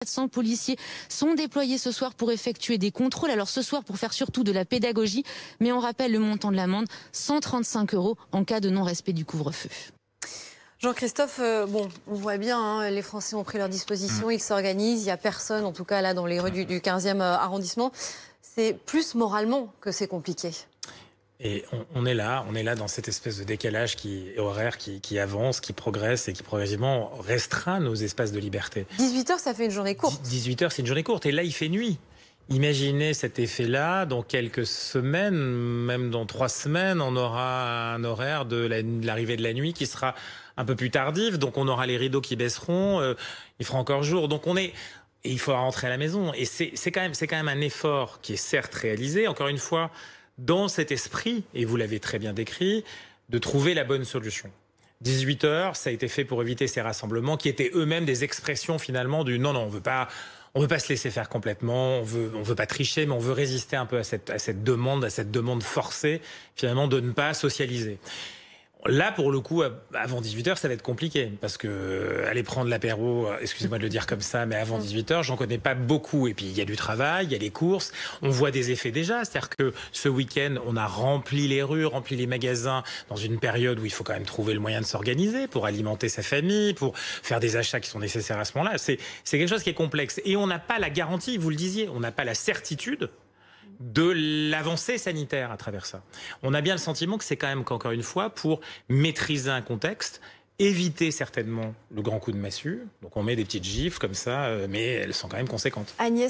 400 policiers sont déployés ce soir pour effectuer des contrôles. Alors ce soir pour faire surtout de la pédagogie, mais on rappelle le montant de l'amende, 135 € en cas de non-respect du couvre-feu. Jean-Christophe, bon, on voit bien, hein, les Français ont pris leurs dispositions, ils s'organisent, il n'y a personne, en tout cas là dans les rues du 15e arrondissement. C'est plus moralement que c'est compliqué. Et on est là dans cette espèce de décalage horaire qui avance, qui progresse et qui progressivement restreint nos espaces de liberté. 18 h, ça fait une journée courte. 18 h, c'est une journée courte. Et là, il fait nuit. Imaginez cet effet-là, dans quelques semaines, même dans 3 semaines, on aura un horaire de l'arrivée de la nuit qui sera un peu plus tardif. Donc on aura les rideaux qui baisseront, il fera encore jour. Donc et il faudra rentrer à la maison. Et c'est quand même un effort qui est certes réalisé, encore une fois, dans cet esprit, et vous l'avez très bien décrit, de trouver la bonne solution. 18 h, ça a été fait pour éviter ces rassemblements qui étaient eux-mêmes des expressions finalement du non, on veut pas se laisser faire complètement, on veut pas tricher, mais on veut résister un peu à cette demande forcée finalement de ne pas socialiser. Là, pour le coup, avant 18 h, ça va être compliqué parce que aller prendre l'apéro, excusez-moi de le dire comme ça, mais avant 18 h, j'en connais pas beaucoup. Et puis, il y a du travail, il y a les courses. On voit des effets déjà. C'est-à-dire que ce week-end, on a rempli les rues, rempli les magasins dans une période où il faut quand même trouver le moyen de s'organiser pour alimenter sa famille, pour faire des achats qui sont nécessaires à ce moment-là. C'est quelque chose qui est complexe. Et on n'a pas la garantie, vous le disiez, on n'a pas la certitude de l'avancée sanitaire à travers ça. On a bien le sentiment que c'est quand même, qu'encore une fois, pour maîtriser un contexte, éviter certainement le grand coup de massue. Donc on met des petites gifles comme ça, mais elles sont quand même conséquentes. Agnès